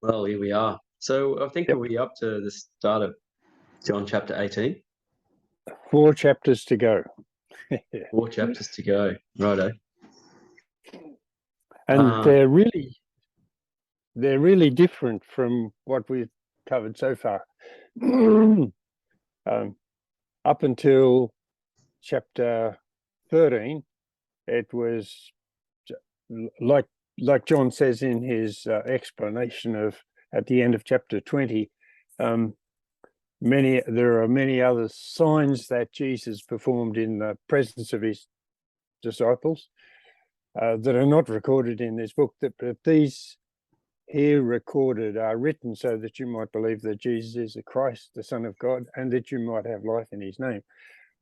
Well, here we are. So I think Yep. we're up to the start of John chapter 18. 4 chapters to go. 4 chapters to go. Righto. And Um, they're really different from what we've covered so far. um, Up until chapter 13, it was like John says in his explanation of at the end of chapter 20. There are many other signs that Jesus performed in the presence of his disciples that are not recorded in this book, but these here recorded are written so that you might believe that Jesus is the Christ, the Son of God, and that you might have life in his name.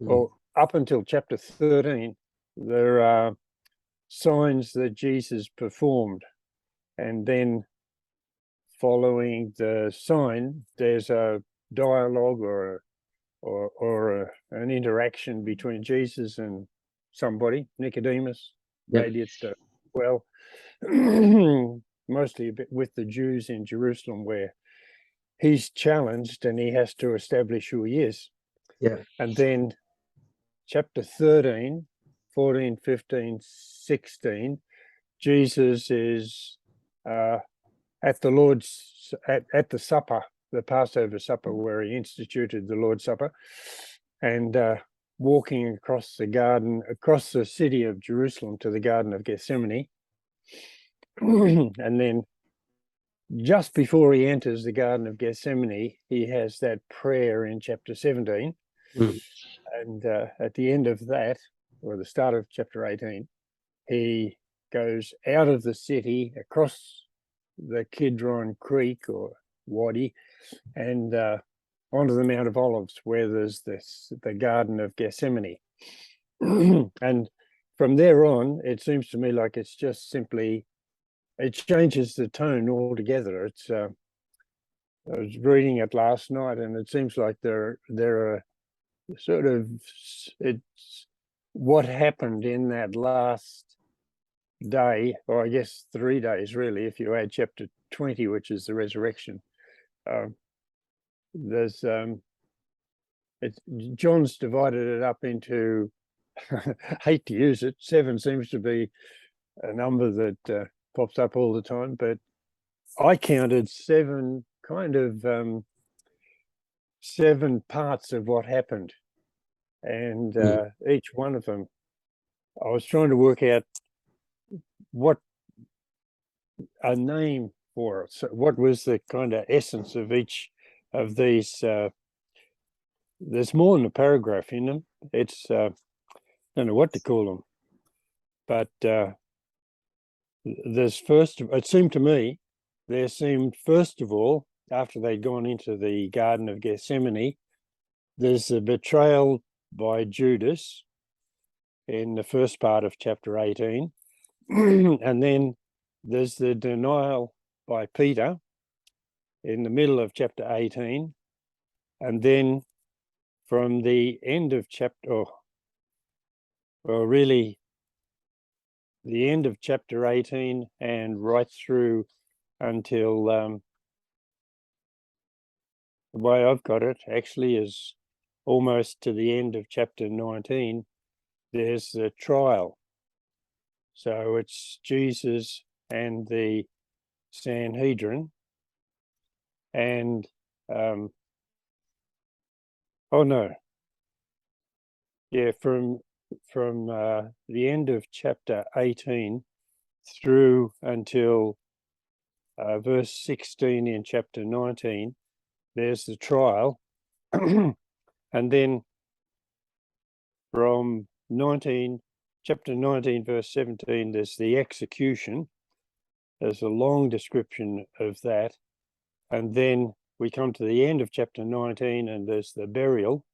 Well, up until chapter 13, there are signs that Jesus performed, and then following the sign, there's a dialogue or an interaction between Jesus and somebody, Nicodemus. Yep. Maybe it's mostly a bit with the Jews in Jerusalem, where he's challenged and he has to establish who he is. Yeah. And then chapter 13, 14, 15, 16, Jesus is at the Lord's at the supper, the Passover supper, where he instituted the Lord's Supper, and walking across the city of Jerusalem to the Garden of Gethsemane. And then just before he enters the Garden of Gethsemane, he has that prayer in chapter 17. And at the end of that, or the start of chapter 18, he goes out of the city across the Kidron Creek or Wadi and onto the Mount of Olives, where there's the Garden of Gethsemane. And from there on, it seems to me like it's just simply, it changes the tone altogether. It's I was reading it last night, and it seems like there are sort of, it's what happened in that last day, or I guess 3 days really, if you add chapter 20, which is the resurrection. There's John's divided it up into hate to use it, 7 seems to be a number that pops up all the time, but I counted 7 7 parts of what happened, and each one of them I was trying to work out what a name for it. So what was the kind of essence of each of these? There's more than a paragraph in them. It's I don't know what to call them, but it seemed to me, first of all, after they'd gone into the Garden of Gethsemane, there's the betrayal by Judas in the first part of chapter 18, and then there's the denial by Peter in the middle of chapter 18, and then from the end of chapter, or really the end of chapter 18 and right through until the way I've got it actually is almost to the end of chapter 19, there's the trial. So it's Jesus and the Sanhedrin, and from the end of chapter 18 through until verse 16 in chapter 19, there's the trial. And then from chapter 19, verse 17, there's the execution. There's a long description of that. And then we come to the end of chapter 19 and there's the burial.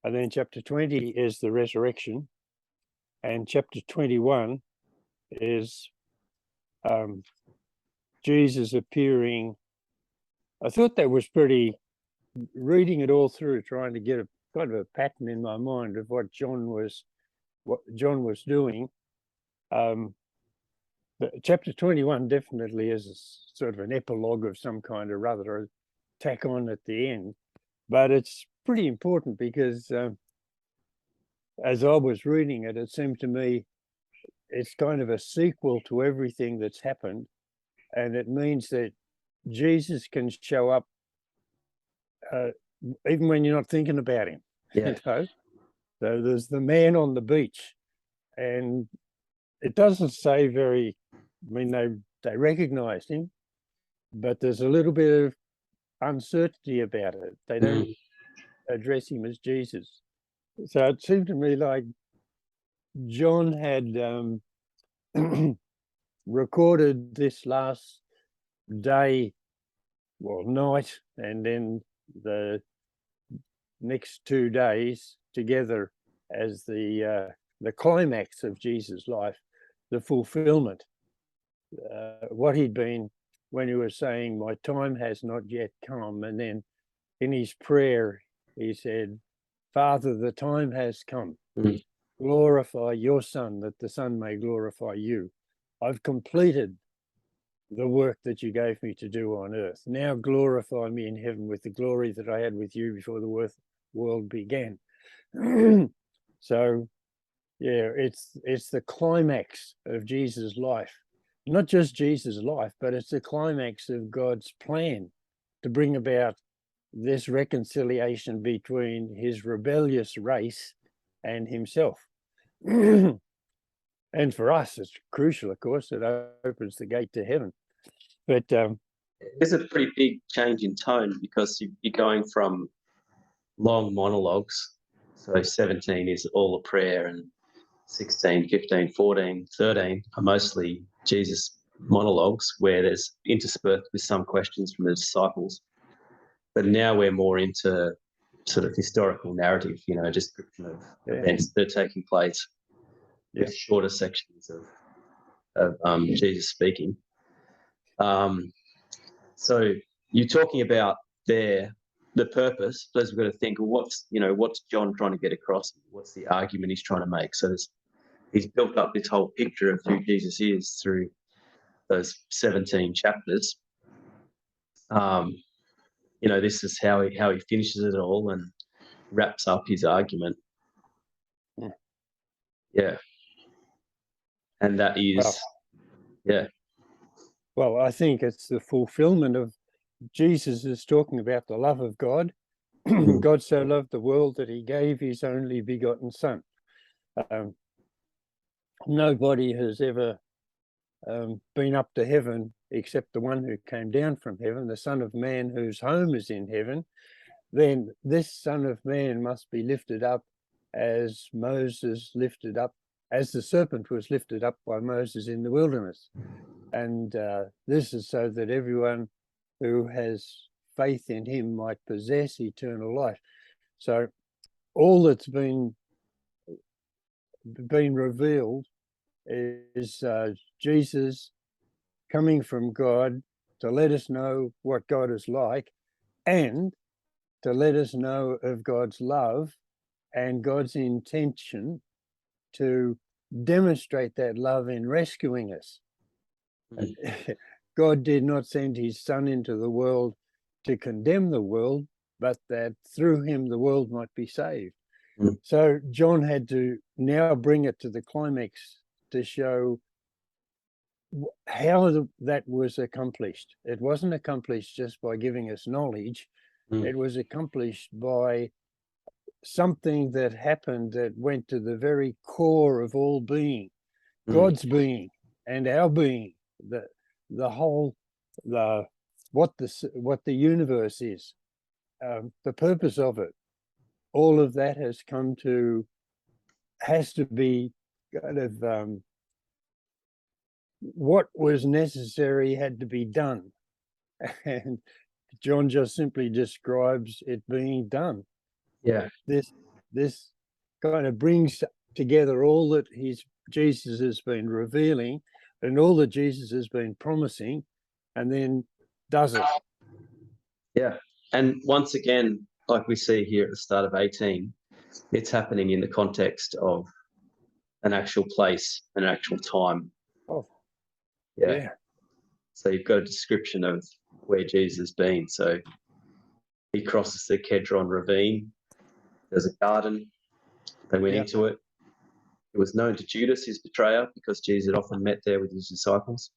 And then chapter 20 is the resurrection. And chapter 21 is Jesus appearing. I thought that was pretty, reading it all through, trying to get a kind of a pattern in my mind of what John was doing. chapter 21 definitely is a sort of an epilogue of some kind, or rather a tack on at the end. But it's pretty important because as I was reading it, it seemed to me it's kind of a sequel to everything that's happened. And it means that Jesus can show up even when you're not thinking about him. Yeah. So there's the man on the beach, and it doesn't say very, I mean, they recognized him, but there's a little bit of uncertainty about it. They don't address him as Jesus. So it seemed to me like John had recorded this last day, well, night, and then the next 2 days together as the climax of Jesus' life, the fulfillment. What he'd been when he was saying, "My time has not yet come," and then in his prayer he said, "Father, the time has come. Glorify your Son, that the Son may glorify you. I've completed the work that you gave me to do on earth. Now glorify me in heaven with the glory that I had with you before the world began." So, yeah, it's the climax of Jesus' life. Not just Jesus' life, but it's the climax of God's plan to bring about this reconciliation between his rebellious race and himself. And for us, it's crucial, of course. It opens the gate to heaven. But There's a pretty big change in tone because you're going from long monologues. So 17 is all a prayer, and 16, 15, 14, 13 are mostly Jesus monologues where there's interspersed with some questions from the disciples. But now we're more into sort of historical narrative, description of events that are taking place with shorter sections of Jesus speaking. So you're talking about the purpose. Those we've got to think, well, what's John trying to get across? What's the argument he's trying to make? So he's built up this whole picture of who Jesus is through those 17 chapters. This is how he finishes it all and wraps up his argument. Yeah. And that is, Well, I think it's the fulfillment of Jesus is talking about the love of God. God so loved the world that he gave his only begotten Son. Nobody has ever been up to heaven except the one who came down from heaven, the Son of Man whose home is in heaven. Then this Son of Man must be lifted up as Moses lifted up, as the serpent was lifted up by Moses in the wilderness. And this is so that everyone who has faith in him might possess eternal life. So all that's been revealed is Jesus coming from God to let us know what God is like, and to let us know of God's love and God's intention to demonstrate that love in rescuing us. God did not send his Son into the world to condemn the world, but that through him the world might be saved. So John had to now bring it to the climax to show how that was accomplished. It wasn't accomplished just by giving us knowledge. It was accomplished by something that happened that went to the very core of all being, God's being and our being, the whole, what the universe is, the purpose of it. All of that has to be kind of what was necessary had to be done. And John just simply describes it being done. Yeah. This kind of brings together all that Jesus has been revealing and all that Jesus has been promising, and then does it. Yeah. And once again, like we see here at the start of 18, it's happening in the context of an actual place, an actual time. Oh, Yeah. So you've got a description of where Jesus has been. So he crosses the Kedron ravine. There's a garden. They went into it. It was known to Judas, his betrayer, because Jesus had often met there with his disciples.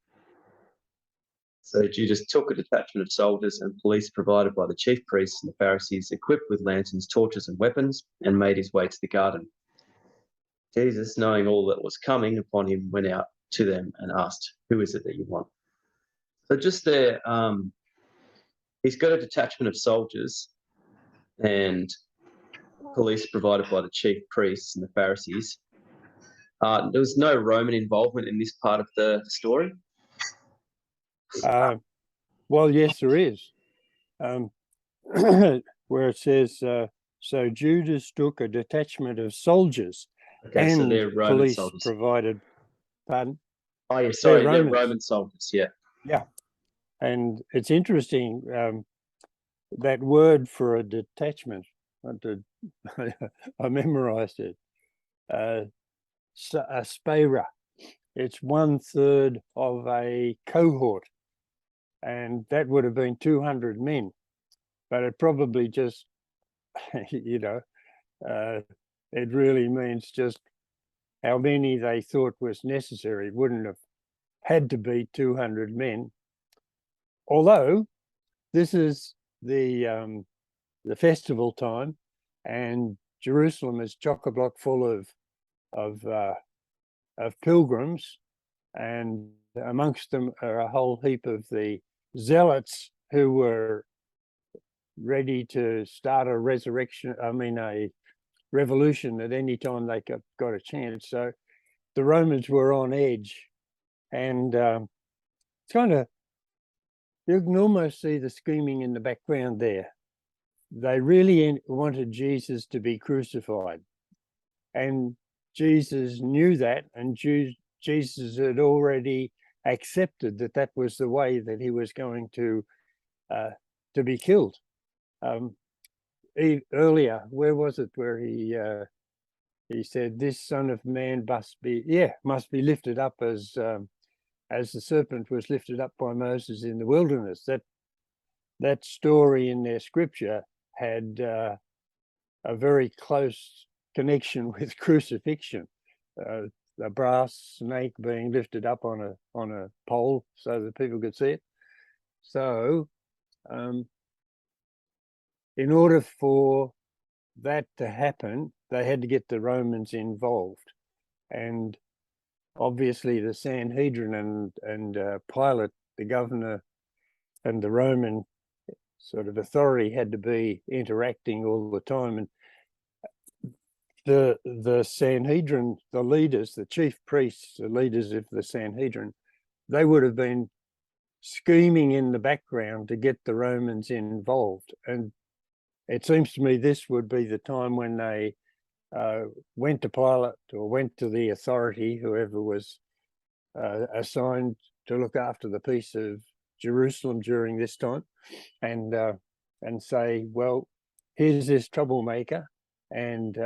So Judas took a detachment of soldiers and police provided by the chief priests and the Pharisees, equipped with lanterns, torches, and weapons, and made his way to the garden. Jesus, knowing all that was coming upon him, went out to them and asked, "Who is it that you want?" So just there, he's got a detachment of soldiers and police provided by the chief priests and the Pharisees. There was no Roman involvement in this part of the story. Well, yes, there is. Where it says, so Judas took a detachment of soldiers and so they're Roman police soldiers. provided. Pardon? Oh, yeah, sorry, they're Roman soldiers, yeah. Yeah. And it's interesting, that word for a detachment, I memorized it, a spera. It's 1/3 of a cohort, and that would have been 200 men, but it probably just, it really means just how many they thought was necessary. It wouldn't have had to be 200 men, although this is the festival time, and Jerusalem is chock-a-block full of pilgrims, and amongst them are a whole heap of the zealots who were ready to start a revolution at any time they got a chance. So the Romans were on edge, and it's kind of, you can almost see the scheming in the background there. They really wanted Jesus to be crucified, and Jesus knew that, and Jesus had already accepted that that was the way that he was going to be killed. Earlier, where was it where he said, "This Son of Man must be lifted up as the serpent was lifted up by Moses in the wilderness." That story in their scripture had a very close connection with crucifixion. A brass snake being lifted up on a pole so that people could see it. So, in order for that to happen, they had to get the Romans involved, and obviously the Sanhedrin and Pilate, the governor, and the Roman sort of authority had to be interacting all the time. And the Sanhedrin, the leaders, the chief priests, the leaders of the Sanhedrin, they would have been scheming in the background to get the Romans involved. And it seems to me this would be the time when they went to Pilate, or went to the authority, whoever was assigned to look after the peace of Jerusalem during this time, and say, well, here's this troublemaker, and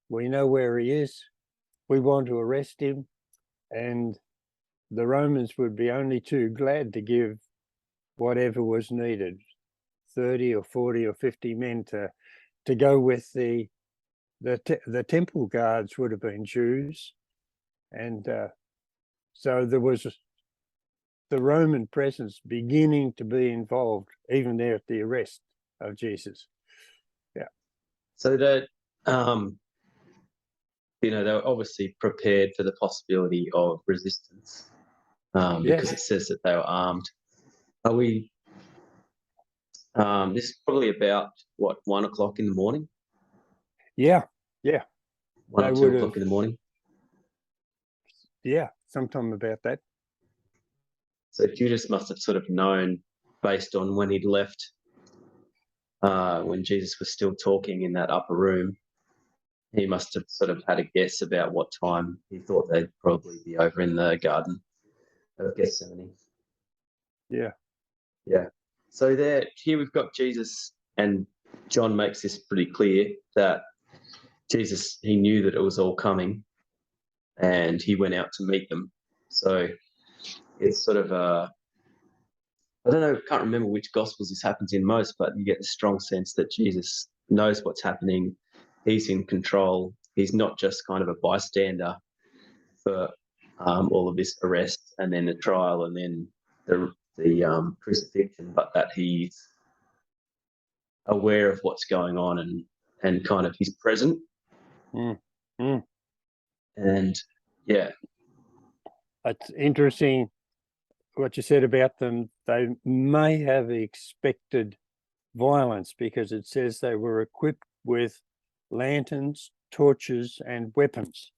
we know where he is. We want to arrest him. And the Romans would be only too glad to give whatever was needed, 30 or 40 or 50 men to go with the temple guards would have been Jews. And so there was the Roman presence beginning to be involved, even there at the arrest of Jesus. Yeah. So that, they were obviously prepared for the possibility of resistance, because it says that they were armed. Are we? This is probably about 1 o'clock in the morning. Yeah. 1 or 2 o'clock in the morning. Yeah, sometime about that. So Judas must have sort of known, based on when he'd left, when Jesus was still talking in that upper room, he must have sort of had a guess about what time he thought they'd probably be over in the Garden of Gethsemane. Yeah. So here we've got Jesus, and John makes this pretty clear that Jesus, he knew that it was all coming, and he went out to meet them. So it's sort of I don't know, can't remember which Gospels this happens in most, but you get the strong sense that Jesus knows what's happening. He's in control. He's not just kind of a bystander for all of this arrest and then the trial and then the crucifixion, but that he's aware of what's going on and kind of he's present. Mm. Mm. And yeah, It's interesting what you said about them. They may have expected violence because it says they were equipped with lanterns, torches, and weapons.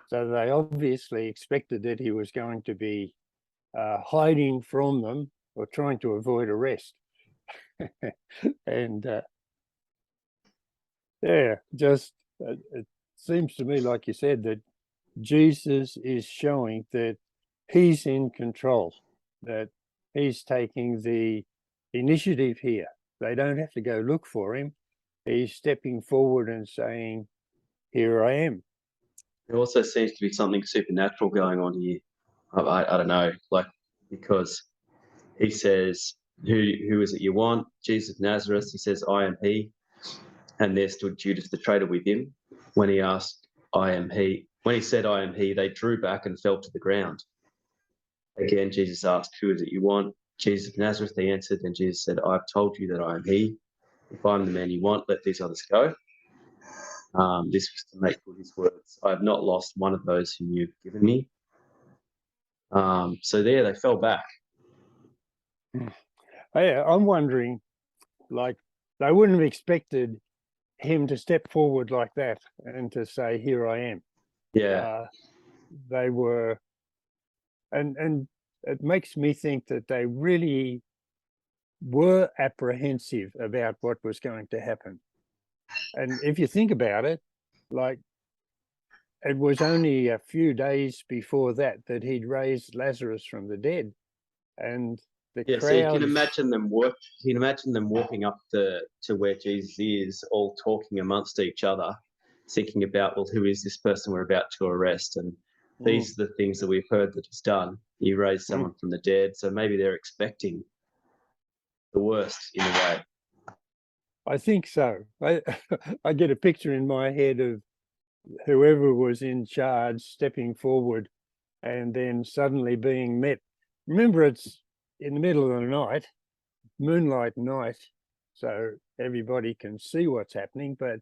So they obviously expected that he was going to be hiding from them or trying to avoid arrest. And just it seems to me, like you said, that Jesus is showing that he's in control, that he's taking the initiative here. They don't have to go look for him. He's stepping forward and saying, here I am. there also seems to be something supernatural going on here. I don't know, like, because he says, who is it you want? Jesus of Nazareth. He says, I am he. And there stood Judas the traitor with him. When he asked, I am he, when he said, I am he, they drew back and fell to the ground. Again, Jesus asked, who is it you want? Jesus of Nazareth, they answered, and Jesus said, I've told you that I am he. If I'm the man you want, let these others go. This was to make good his words. I have not lost one of those whom you've given me. So there they fell back. I'm wondering, like, they wouldn't have expected him to step forward like that and to say, here I am. Yeah. They were, and it makes me think that they really were apprehensive about what was going to happen. And if you think about it, like, it was only a few days before that he'd raised Lazarus from the dead, and the Yeah, so you can imagine them walking up to where Jesus is, all talking amongst each other, thinking about, well, who is this person we're about to arrest? And these are the things that we've heard that he's done. He raised someone from the dead, so maybe they're expecting the worst in a way. I think so. I get a picture in my head of whoever was in charge stepping forward and then suddenly being met. Remember, it's in the middle of the night, moonlight night, so everybody can see what's happening, but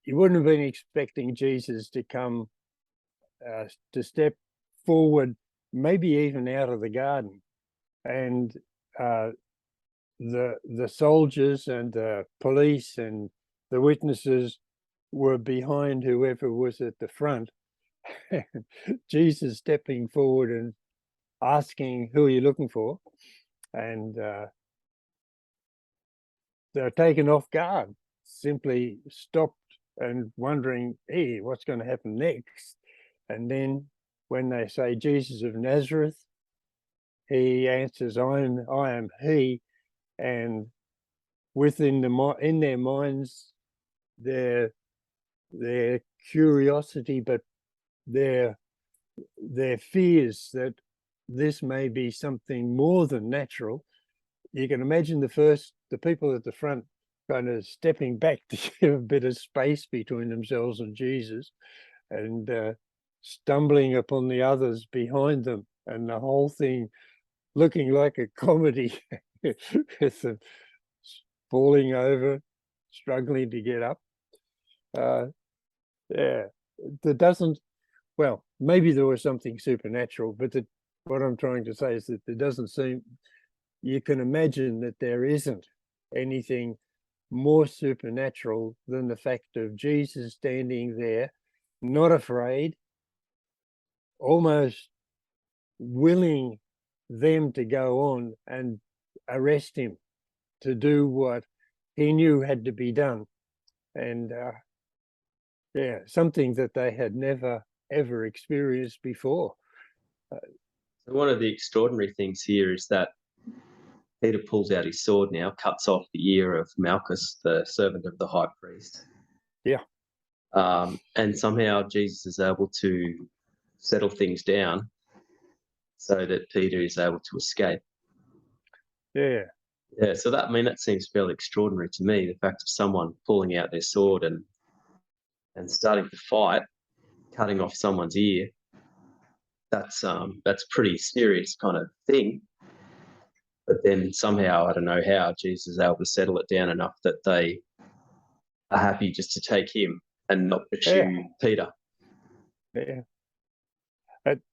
you wouldn't have been expecting Jesus to come, to step forward, maybe even out of the garden. And the soldiers and the police and the witnesses were behind whoever was at the front. Jesus stepping forward and asking, who are you looking for? And they're taken off guard, simply stopped and wondering, hey, what's going to happen next? And then when they say Jesus of Nazareth, he answers, I am he. And in their minds, their curiosity, but their fears that this may be something more than natural. You can imagine the people at the front kind of stepping back to give a bit of space between themselves and Jesus, and stumbling upon the others behind them, and the whole thing looking like a comedy with them falling over, struggling to get up. There doesn't, well, maybe there was something supernatural, but what I'm trying to say is that there doesn't seem, you can imagine that there isn't anything more supernatural than the fact of Jesus standing there, not afraid, almost willing them to go on and arrest him, to do what he knew had to be done. And something that they had never, ever experienced before. So one of the extraordinary things here is that Peter pulls out his sword now, cuts off the ear of Malchus, the servant of the high priest. Yeah. And somehow Jesus is able to settle things down so that Peter is able to escape. Yeah. Yeah, so that seems fairly extraordinary to me, the fact of someone pulling out their sword and starting to fight, cutting off someone's ear. That's pretty serious kind of thing. But then somehow, I don't know how, Jesus is able to settle it down enough that they are happy just to take him and not pursue Peter. Yeah.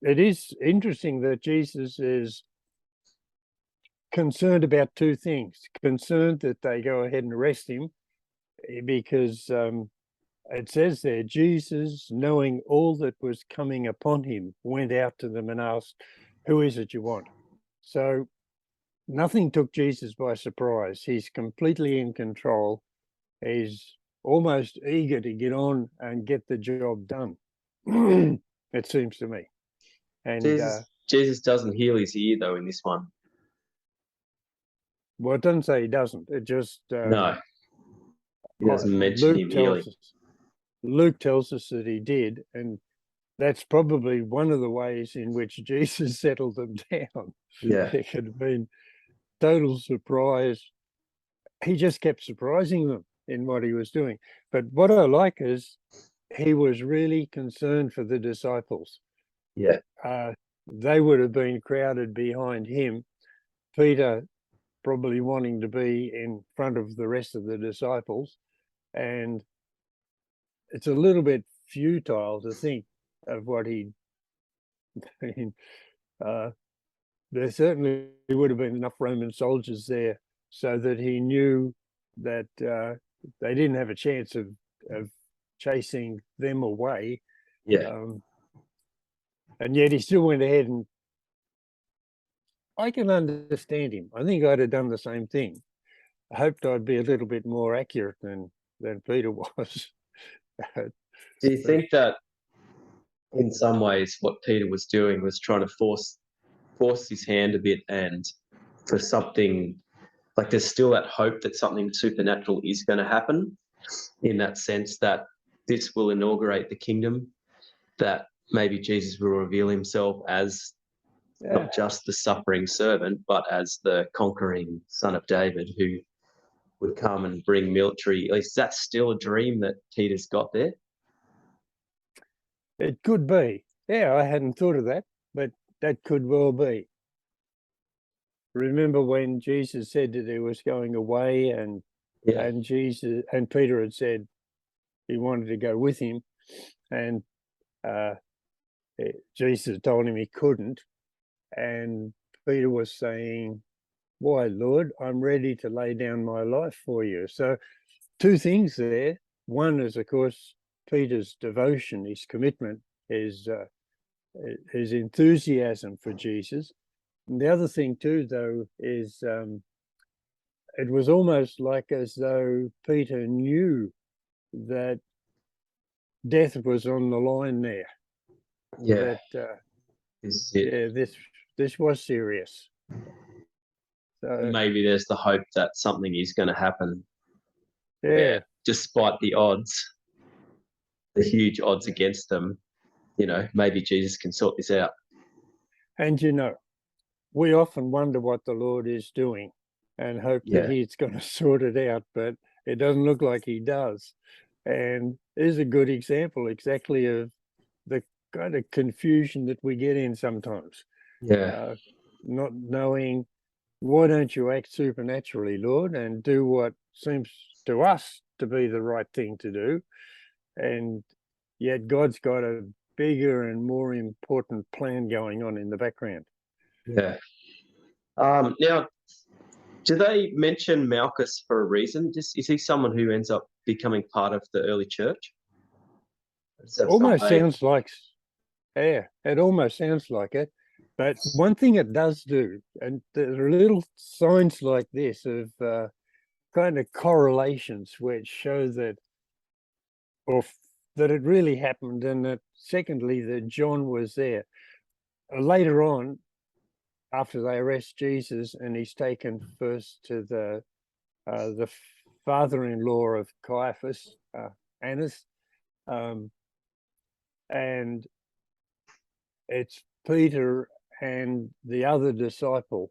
It is interesting that Jesus is concerned about two things. Concerned that they go ahead and arrest him because it says there, Jesus, knowing all that was coming upon him, went out to them and asked, "Who is it you want?" So nothing took Jesus by surprise. He's completely in control. He's almost eager to get on and get the job done. It seems to me. And Jesus doesn't heal his ear, though, in this one. well, it doesn't say he doesn't. It just No, he doesn't mention him healing. Luke tells us that he did, and that's probably one of the ways in which Jesus settled them down. Yeah. It could have been total surprise. He just kept surprising them in what he was doing. But what I like is he was really concerned for the disciples. Yeah. They would have been crowded behind him. Peter probably wanting to be in front of the rest of the disciples. And it's a little bit futile to think of what he'd been. There certainly would have been enough Roman soldiers there so that he knew that they didn't have a chance of chasing them away. Yeah. And yet he still went ahead, and I can understand him. I think I'd have done the same thing. I hoped I'd be a little bit more accurate than Peter was. Do you think that in some ways what Peter was doing was trying to force his hand a bit, and for something, like there's still that hope that something supernatural is going to happen, in that sense that this will inaugurate the kingdom, that maybe Jesus will reveal himself as not just the suffering servant, but as the conquering son of David who would come and bring military. At least that's still a dream that Peter's got there. It could be. Yeah, I hadn't thought of that, but that could well be. Remember when Jesus said that he was going away, and Peter had said he wanted to go with him, and Jesus told him he couldn't, and Peter was saying, "Why, Lord, I'm ready to lay down my life for you." So two things there. One is, of course, Peter's devotion, his commitment, his enthusiasm for Jesus. And the other thing too, though, is it was almost like as though Peter knew that death was on the line there. Yeah. That this was serious. So maybe there's the hope that something is going to happen. Yeah. Despite the odds, the huge odds against them, maybe Jesus can sort this out. And we often wonder what the Lord is doing and hope that he's going to sort it out, but it doesn't look like he does. And is a good example exactly of the kind of confusion that we get in sometimes. Yeah. Not knowing, why don't you act supernaturally, Lord, and do what seems to us to be the right thing to do? And yet God's got a bigger and more important plan going on in the background. Yeah. Now, do they mention Malchus for a reason? Is he someone who ends up becoming part of the early church? Almost sounds like, it almost sounds like it. But one thing it does do, and there are little signs like this of kind of correlations which show that, that it really happened, and that secondly, that John was there. Later on, after they arrest Jesus, and he's taken first to the father-in-law of Caiaphas, Annas, and it's Peter and the other disciple.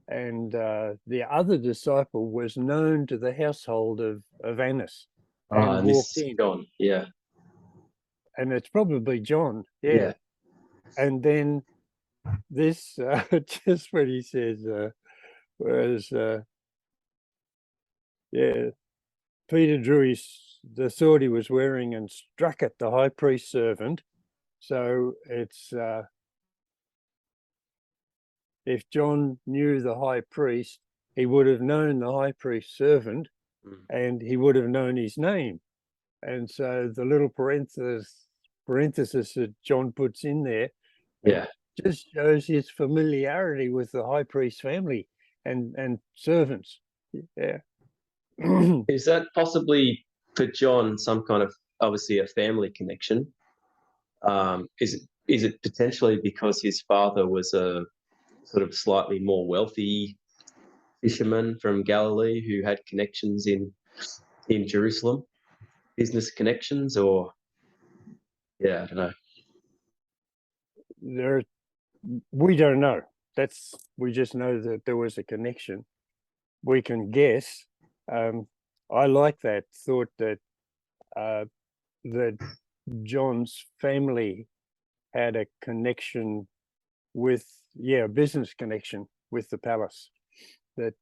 And the other disciple was known to the household of Annas and And this walked is in. John. Yeah. And it's probably John. Yeah. Yeah. And then this, just what he says, was, yeah, Peter drew the sword he was wearing and struck at the high priest's servant. So it's, if John knew the high priest, he would have known the high priest's servant, and he would have known his name. And so the little parenthesis that John puts in there, Yeah. just shows his familiarity with the high priest's family and servants. Yeah. Is that possibly for John some kind of, obviously, a family connection? Is it potentially because his father was a sort of slightly more wealthy fisherman from Galilee who had connections in Jerusalem, business connections, or yeah, I don't know. We don't know. We just know that there was a connection. We can guess. I like that thought that that John's family had a connection with, a business connection with the palace, that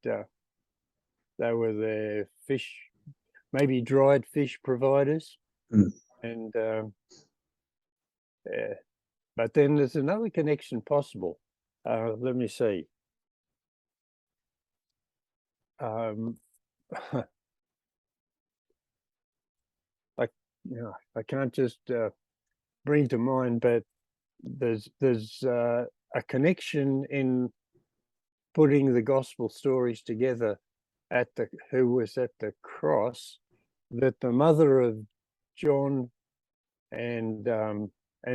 they were their fish, maybe dried fish providers. And but then there's another connection possible. Let me see. I can't just bring to mind, but there's a connection in putting the gospel stories together who was at the cross, that the mother of John and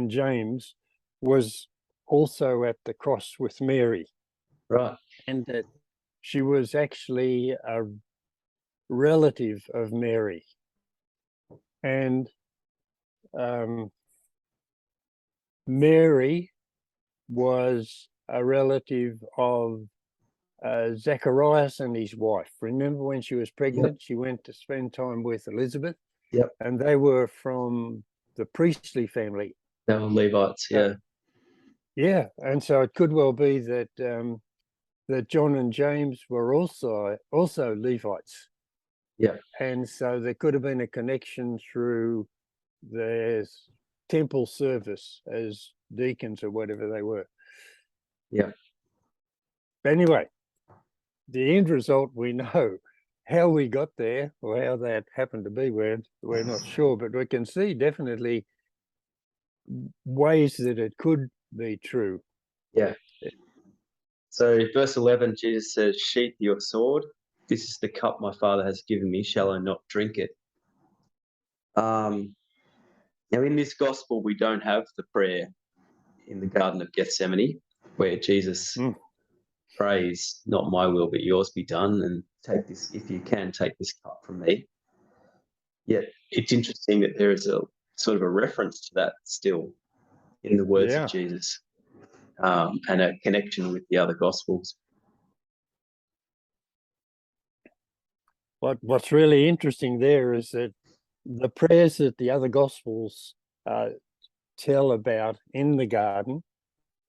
James was also at the cross with Mary. Right. And that she was actually a relative of Mary. And Mary was a relative of Zacharias and his wife. Remember when she was pregnant, she went to spend time with Elizabeth? Yep. And they were from the priestly family. They were Levites, yeah. Yeah, and so it could well be that that John and James were also Levites. Yeah. And so there could have been a connection through their temple service as deacons or whatever they were. Yeah. Anyway, the end result we know. How we got there or how that happened to be, we're not sure, but we can see definitely ways that it could be true. Yeah. So verse 11, Jesus says, "Sheath your sword. This is the cup my Father has given me. Shall I not drink it?" Now, in this gospel, we don't have the prayer in the Garden of Gethsemane where Jesus prays, "Not my will, but yours be done. And take this, if you can, take this cup from me." Yet it's interesting that there is a sort of a reference to that still in the words of Jesus, and a connection with the other gospels. What's really interesting there is that the prayers that the other gospels tell about in the garden,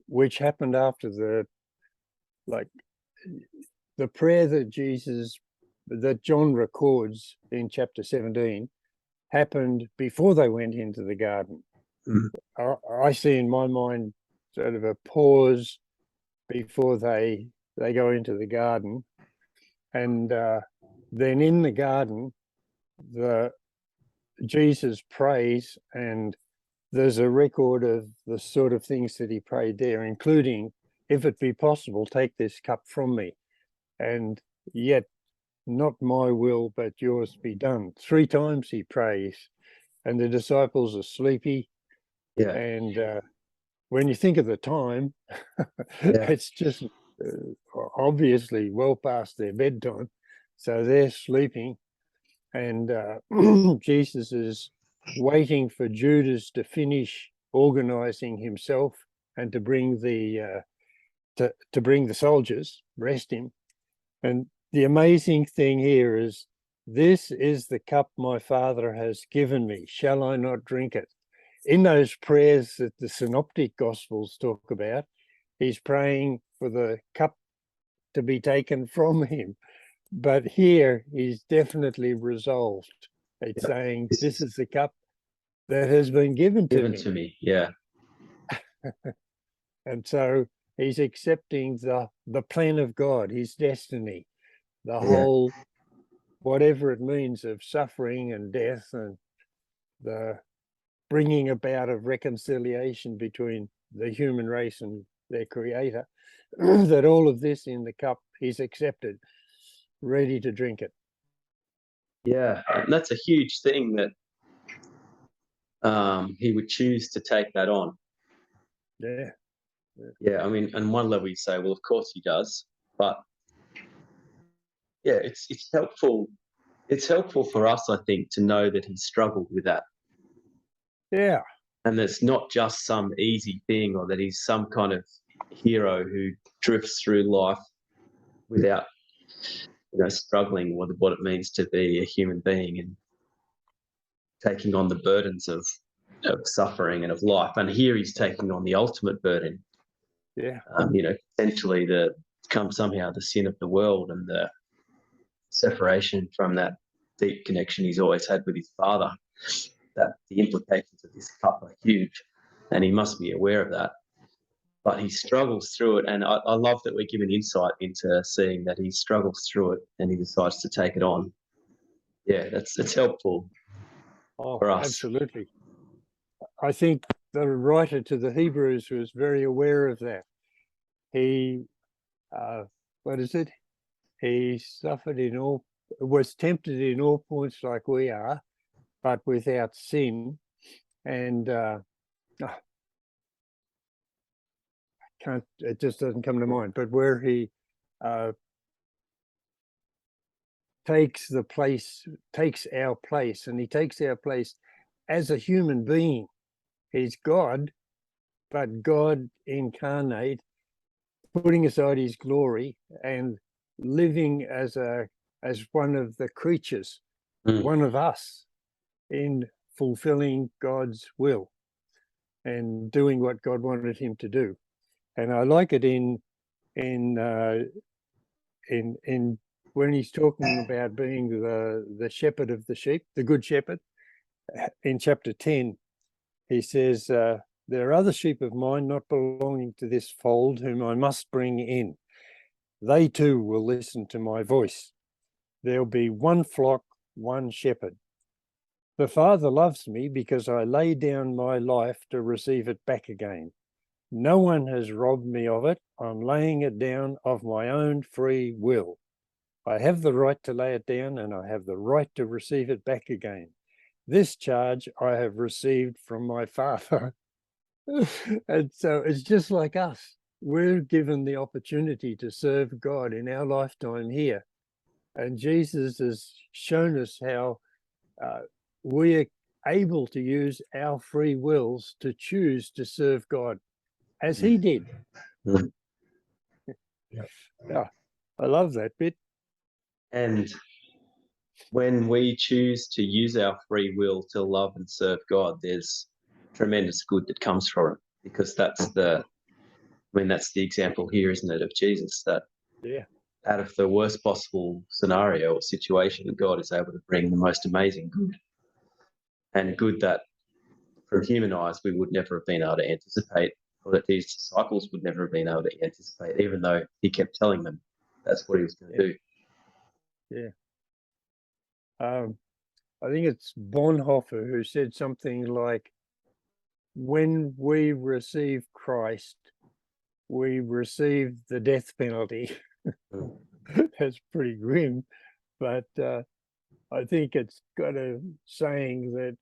which happened after the prayer that John records in chapter 17, happened before they went into the garden. I see in my mind sort of a pause before they go into the garden, and then in the garden, Jesus prays, and there's a record of the sort of things that he prayed there, including, "If it be possible, take this cup from me, and yet not my will, but yours be done." 3 times he prays, and the disciples are sleepy. Yeah. And when you think of the time, it's just obviously well past their bedtime. So they're sleeping, and Jesus is waiting for Judas to finish organizing himself and to bring the to bring the soldiers, rest him. And the amazing thing here is, this is the cup my Father has given me. Shall I not drink it? In those prayers that the synoptic gospels talk about, he's praying for the cup to be taken from him. But here he's definitely resolved. It's saying, this is the cup that has been given to me. Yeah. And so he's accepting the plan of God, his destiny, the whole, whatever it means, of suffering and death, and the bringing about of reconciliation between the human race and their creator, that all of this in the cup he's accepted, ready to drink it. Yeah, and that's a huge thing, that he would choose to take that on. Yeah, I mean, on one level you say, well, of course he does, but yeah, it's helpful. It's helpful for us, I think, to know that he struggled with that. Yeah. And it's not just some easy thing, or that he's some kind of hero who drifts through life without, struggling with what it means to be a human being and taking on the burdens of suffering and of life. And here he's taking on the ultimate burden. Yeah. Essentially somehow the sin of the world, and the separation from that deep connection he's always had with his Father. That the implications of this cup are huge, and he must be aware of that. But he struggles through it, and I love that we're given insight into seeing that he struggles through it and he decides to take it on. Yeah, it's helpful for us. Absolutely. I think the writer to the Hebrews was very aware of that. He, he was tempted in all points like we are, but without sin. And it just doesn't come to mind, but where he takes our place, and he takes our place as a human being. He's God, but God incarnate, putting aside his glory and living as one of the creatures, one of us, in fulfilling God's will and doing what God wanted him to do. And I like it in when he's talking about being the shepherd of the sheep, the good shepherd. In chapter 10, he says, there are other sheep of mine not belonging to this fold, whom I must bring in. They too will listen to my voice. There'll be one flock, one shepherd. The Father loves me because I lay down my life to receive it back again. No one has robbed me of it. I'm laying it down of my own free will. I have the right to lay it down, and I have the right to receive it back again. This charge I have received from my Father. And so it's just like us. We're given the opportunity to serve God in our lifetime here. And Jesus has shown us how we are able to use our free wills to choose to serve God as he did. Yeah, I love that bit. And when we choose to use our free will to love and serve God, there's tremendous good that comes from it, because that's the example here, isn't it, of Jesus, that out of the worst possible scenario or situation, God is able to bring the most amazing good, and good that from human eyes we would never have been able to anticipate, or that these disciples would never have been able to anticipate, even though he kept telling them that's what he was going to do. Yeah. I think it's Bonhoeffer who said something like, when we receive Christ, we receive the death penalty. That's pretty grim, but I think it's got a saying that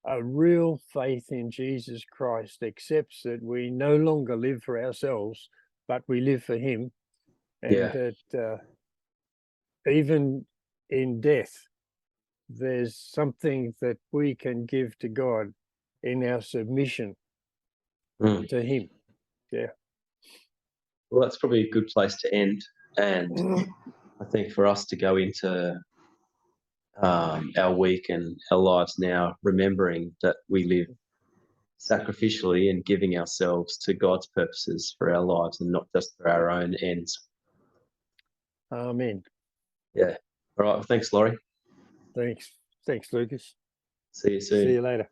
a real faith in Jesus Christ accepts that we no longer live for ourselves, but we live for him, and that even in death, there's something that we can give to God in our submission to him. Yeah. Well, that's probably a good place to end. And I think for us to go into our week and our lives now, remembering that we live sacrificially and giving ourselves to God's purposes for our lives and not just for our own ends. Amen. Yeah. All right. Well, thanks, Laurie. Thanks, Lucas. See you soon. See you later.